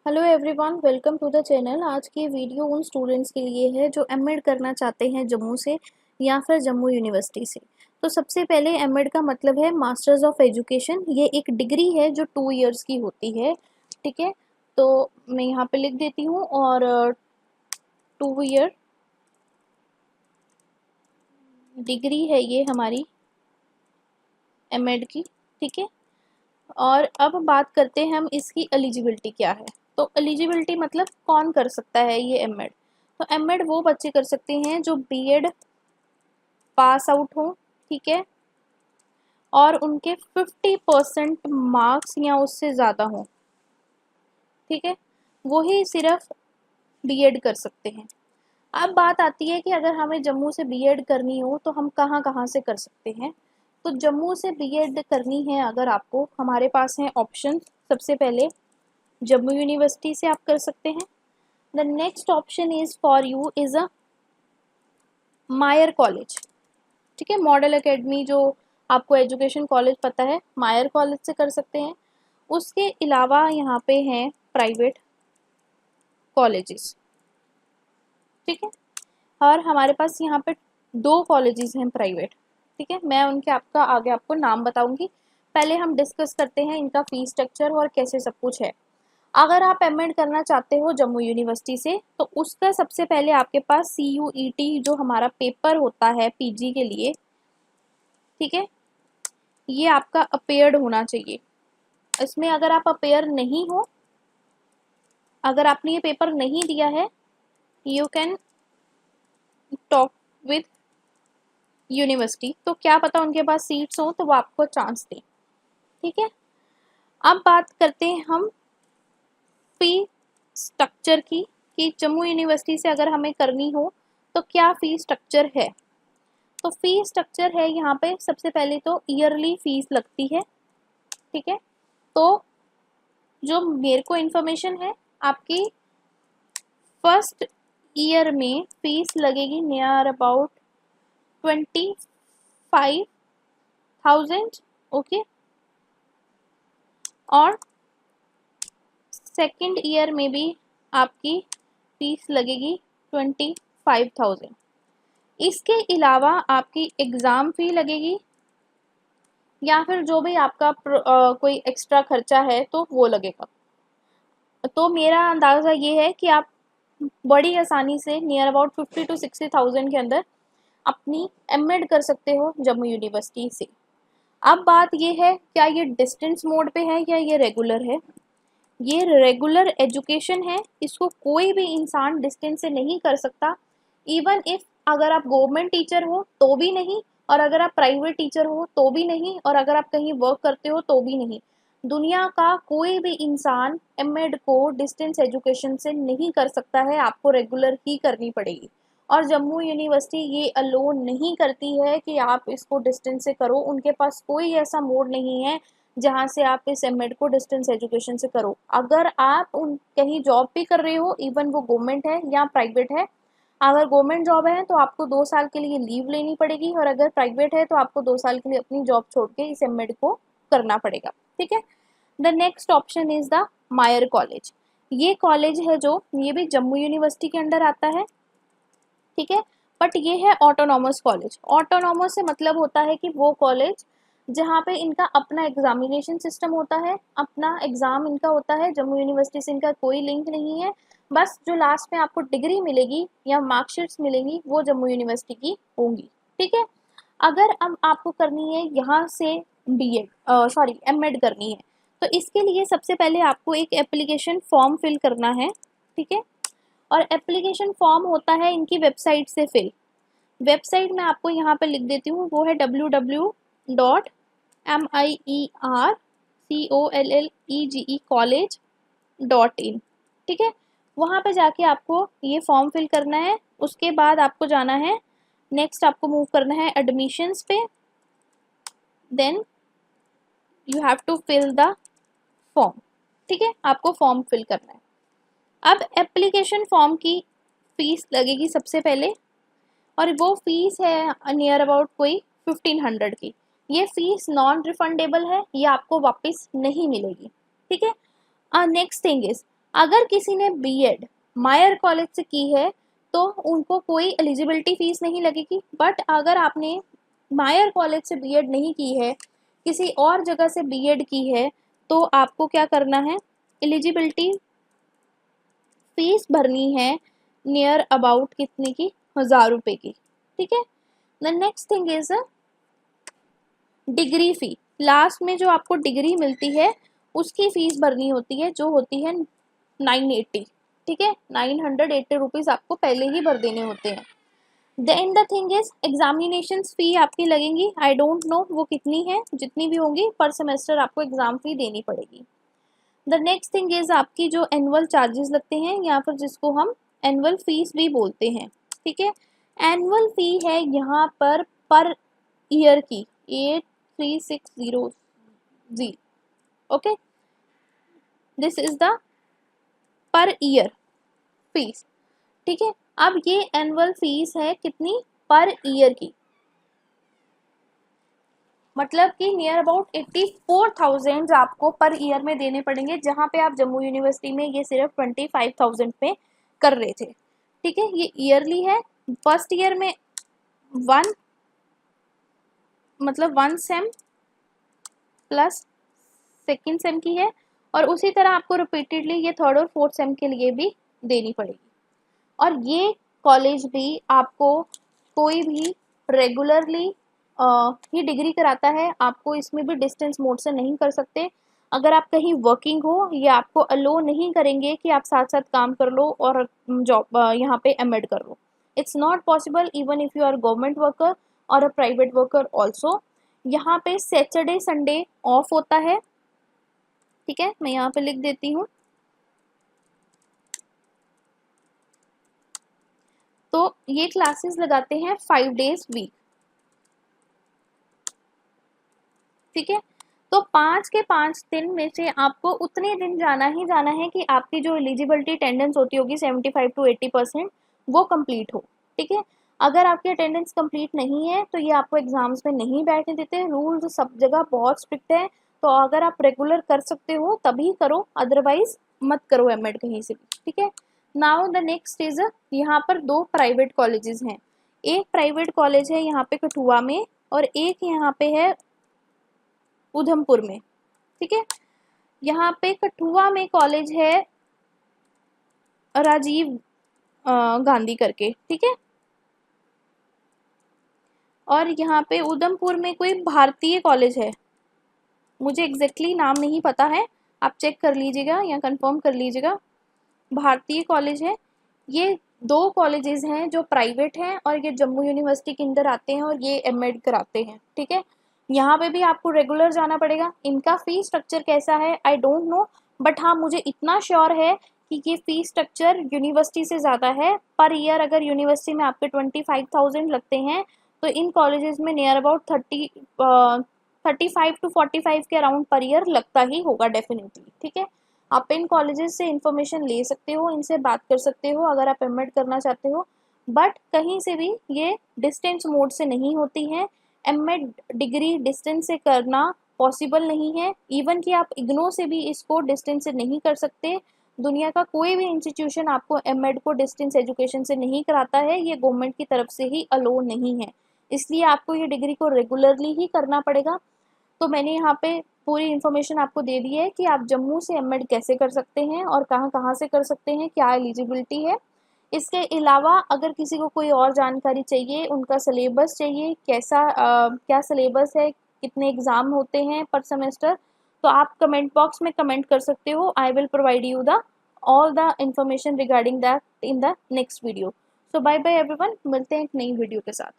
Hello everyone, welcome to the channel. आज की video उन स्टूडेंट्स के लिए है जो एमएड करना चाहते हैं जम्मू से या फिर जम्मू यूनिवर्सिटी से। तो सबसे पहले एमएड का मतलब है मास्टर्स ऑफ एजुकेशन। ये एक डिग्री है जो 2 इयर्स की होती है। ठीक है, तो मैं यहाँ पे लिख देती हूँ। और 2 ईयर डिग्री है ये हमारी एमएड की। ठीक है, और अब बात करते हैं हम इसकी एलिजिबिलिटी क्या है। तो एलिजिबिलिटी मतलब कौन कर सकता है ये एमएड। तो एमएड वो बच्चे कर सकते हैं जो बीएड पास आउट हो। ठीक है, और उनके 50% मार्क्स या उससे ज़्यादा हो। ठीक है, वो ही सिर्फ बीएड कर सकते हैं। अब बात आती है कि अगर हमें जम्मू से बीएड करनी हो तो हम कहाँ कहाँ से कर सकते हैं। तो जम्मू से बीएड करनी है अगर आपको, हमारे पास हैं ऑप्शन। सबसे पहले जम्मू यूनिवर्सिटी से आप कर सकते हैं। The next option is for you is a Mayar college. ठीक है, मॉडल एकेडमी जो आपको एजुकेशन कॉलेज पता है, मायर कॉलेज से कर सकते हैं। उसके अलावा यहाँ पे हैं प्राइवेट कॉलेजेस। ठीक है, और हमारे पास यहाँ पे 2 कॉलेजेस हैं प्राइवेट। ठीक है, मैं उनके आगे आपको नाम बताऊंगी। पहले हम डिस्कस करते हैं इनका फीस स्ट्रक्चर और कैसे सब कुछ है। अगर आप एमएड करना चाहते हो जम्मू यूनिवर्सिटी से तो उसका सबसे पहले आपके पास सीयूईटी जो हमारा पेपर होता है पीजी के लिए, ठीक है, ये आपका अपेयर्ड होना चाहिए। इसमें अगर आप अपेयर नहीं हो, अगर आपने ये पेपर नहीं दिया है, you can talk with university, तो क्या पता उनके पास सीट्स हो तो वो आपको चांस दे। ठीक है, अब बात करते हैं हम फी स्ट्रक्चर की कि जम्मू यूनिवर्सिटी से अगर हमें करनी हो तो क्या फी स्ट्रक्चर है। तो फी स्ट्रक्चर है यहाँ पे, सबसे पहले तो ईयरली फीस लगती है। ठीक है, तो जो मेरे को इन्फॉर्मेशन है, आपकी फर्स्ट ईयर में फीस लगेगी नियर अबाउट 25,000। ओके, और सेकेंड ईयर में भी आपकी फीस लगेगी 25,000। इसके अलावा आपकी एग्ज़ाम फ़ी लगेगी या फिर जो भी आपका कोई एक्स्ट्रा खर्चा है तो वो लगेगा। तो मेरा अंदाज़ा ये है कि आप बड़ी आसानी से नियर अबाउट 50 to 60,000 के अंदर अपनी एमएड कर सकते हो जम्मू यूनिवर्सिटी से। अब बात ये है, क्या ये डिस्टेंस मोड पे है या ये रेगुलर है। ये रेगुलर एजुकेशन है, इसको कोई भी इंसान डिस्टेंस से नहीं कर सकता। इवन इफ अगर आप गवर्नमेंट टीचर हो तो भी नहीं, और अगर आप प्राइवेट टीचर हो तो भी नहीं, और अगर आप कहीं वर्क करते हो तो भी नहीं। दुनिया का कोई भी इंसान एमएड को डिस्टेंस एजुकेशन से नहीं कर सकता है, आपको रेगुलर ही करनी पड़ेगी। और जम्मू यूनिवर्सिटी ये अलोन नहीं करती है कि आप इसको डिस्टेंस से करो। उनके पास कोई ऐसा मोड नहीं है जहाँ से आप इस एमएड को डिस्टेंस एजुकेशन से करो। अगर आप उन कहीं जॉब भी कर रहे हो, इवन वो गवर्नमेंट है या प्राइवेट है, अगर गवर्नमेंट जॉब है तो आपको 2 साल के लिए लीव लेनी पड़ेगी, और अगर प्राइवेट है तो आपको 2 साल के लिए अपनी जॉब छोड़ के इस एमएड को करना पड़ेगा। ठीक है, the next option is the Mayar college. ये कॉलेज है जो, ये भी जम्मू यूनिवर्सिटी के अंडर आता है। ठीक है, बट ये है ऑटोनॉमस कॉलेज। ऑटोनॉमस से मतलब होता है कि वो कॉलेज जहाँ पे इनका अपना एग्जामिनेशन सिस्टम होता है, अपना एग्जाम इनका होता है। जम्मू यूनिवर्सिटी से इनका कोई लिंक नहीं है। बस जो लास्ट में आपको डिग्री मिलेगी या मार्कशीट्स मिलेंगी वो जम्मू यूनिवर्सिटी की होंगी। ठीक है, अगर अब आपको करनी है यहाँ से बीएड, सॉरी एमएड करनी है, तो इसके लिए सबसे पहले आपको एक एप्लीकेशन फॉर्म फिल करना है। ठीक है, और एप्लीकेशन फॉर्म होता है इनकी वेबसाइट से फिल। वेबसाइट मैं आपको यहाँ पे लिख देती हूँ, वो है www.miercollege.in। ठीक है, वहाँ पे जाके आपको ये फॉर्म फिल करना है। उसके बाद आपको जाना है, नेक्स्ट आपको मूव करना है एडमिशन्स पे। Then you have to fill the form. ठीक है, आपको फॉर्म फिल करना है। अब एप्लीकेशन फॉर्म की फीस लगेगी सबसे पहले, और वो फीस है नियर अबाउट कोई 1500 की। ये फीस नॉन रिफंडेबल है, ये आपको वापस नहीं मिलेगी। ठीक है, नेक्स्ट थिंग इज, अगर किसी ने बीएड मायर कॉलेज से की है तो उनको कोई एलिजिबिलिटी फीस नहीं लगेगी, बट अगर आपने मायर कॉलेज से बीएड नहीं की है, किसी और जगह से बीएड की है, तो आपको क्या करना है, एलिजिबिलिटी फीस भरनी है नियर अबाउट कितने की, 1000 रुपए की, ठीक है। The next thing is degree fee. Last में जो आपको डिग्री मिलती है उसकी फीस भरनी होती है, जो होती है 980, ठीक है। 980 रुपीज़ आपको पहले ही भर देने होते हैं। Then the thing is examination fee आपकी लगेंगी, आई डोंट नो वो कितनी है, जितनी भी होंगी पर सेमेस्टर आपको एग्जाम फी देनी पड़ेगी। द नेक्स्ट थिंग इज आपकी जो एनुअल चार्जेस लगते हैं, यहाँ पर जिसको हम एनुअल फीस भी बोलते हैं, ठीक है। एनुअल फी है यहाँ पर ईयर की 8360, okay, this is the per year fees, ठीक है। अब ये एनुअल फीस है कितनी, पर ईयर की, मतलब कि नियर अबाउट 84,000 आपको पर ईयर में देने पड़ेंगे, जहाँ पे आप जम्मू यूनिवर्सिटी में ये सिर्फ 25,000 पे कर रहे थे, ठीक है। ये ईयरली है। फर्स्ट ईयर में one same plus second same की है, और उसी तरह आपको रिपीटेडली ये थर्ड और फोर्थ सेम के लिए भी देनी पड़ेगी। और ये कॉलेज भी आपको कोई भी रेगुलरली ही डिग्री कराता है, आपको इसमें भी डिस्टेंस मोड से नहीं कर सकते। अगर आप कहीं वर्किंग हो, ये आपको अलो नहीं करेंगे कि आप साथ साथ काम कर लो और जॉब यहाँ पे एमएड कर लो। It's not possible even if you are government worker और अ प्राइवेट वर्कर ऑल्सो। यहाँ पे सैटरडे संडे ऑफ होता है, ठीक है, मैं यहाँ पे लिख देती हूँ। तो ये क्लासेस लगाते हैं 5 days वीक, ठीक है। तो 5 के 5 दिन में से आपको उतने दिन जाना ही जाना है कि आपकी जो एलिजिबिलिटी अटेंडेंस होती होगी 75 to 80% वो कंप्लीट हो, ठीक है। अगर आपकी अटेंडेंस कंप्लीट नहीं है तो ये आपको एग्जाम्स में नहीं बैठने देते। रूल्स सब जगह बहुत स्ट्रिक्ट है, तो अगर आप रेगुलर कर सकते हो तभी करो, अदरवाइज मत करो एमएड कहीं से भी, ठीक है। नाउ द नेक्स्ट इज, यहाँ पर 2 प्राइवेट कॉलेजेस हैं। एक प्राइवेट कॉलेज है यहाँ पे कठुआ में, और एक यहाँ पे है उधमपुर में, ठीक है। यहाँ पे कठुआ में कॉलेज है राजीव गांधी करके, ठीक है। और यहाँ पे उधमपुर में कोई भारतीय कॉलेज है, मुझे एग्जैक्टली नाम नहीं पता है, आप चेक कर लीजिएगा या कंफर्म कर लीजिएगा। भारतीय कॉलेज है। ये 2 कॉलेजेस हैं जो प्राइवेट हैं, और ये जम्मू यूनिवर्सिटी के अंदर आते हैं और ये एमएड कराते हैं, ठीक है। यहाँ पे भी आपको रेगुलर जाना पड़ेगा। इनका फी स्ट्रक्चर कैसा है आई डोंट नो, बट हाँ मुझे इतना श्योर है कि ये फी स्ट्रक्चर यूनिवर्सिटी से ज़्यादा है। पर ईयर अगर यूनिवर्सिटी में आपके 25,000 लगते हैं, तो इन कॉलेजेस में नियर अबाउट 35 to 45 के अराउंड पर ईयर लगता ही होगा डेफिनेटली, ठीक है। आप इन कॉलेजेस से इंफॉर्मेशन ले सकते हो, इनसे बात कर सकते हो अगर आप एमएड करना चाहते हो, बट कहीं से भी ये डिस्टेंस मोड से नहीं होती है। एमएड डिग्री डिस्टेंस से करना पॉसिबल नहीं है, इवन कि आप इग्नो से भी इसको डिस्टेंस से नहीं कर सकते। दुनिया का कोई भी इंस्टीट्यूशन आपको एमएड को डिस्टेंस एजुकेशन से नहीं कराता है, ये गवर्नमेंट की तरफ से ही अलो नहीं है, इसलिए आपको ये डिग्री को रेगुलरली ही करना पड़ेगा। तो मैंने यहाँ पे पूरी इन्फॉर्मेशन आपको दे दी है कि आप जम्मू से एमएड कैसे कर सकते हैं और कहाँ कहाँ से कर सकते हैं, क्या एलिजिबिलिटी है। इसके अलावा अगर किसी को कोई और जानकारी चाहिए, उनका सिलेबस चाहिए, क्या सिलेबस है, कितने एग्ज़ाम होते हैं पर सेमेस्टर, तो आप कमेंट बॉक्स में कमेंट कर सकते हो। I will provide you the all the information regarding that in the next video. So bye bye everyone, मिलते हैं एक नई वीडियो के साथ।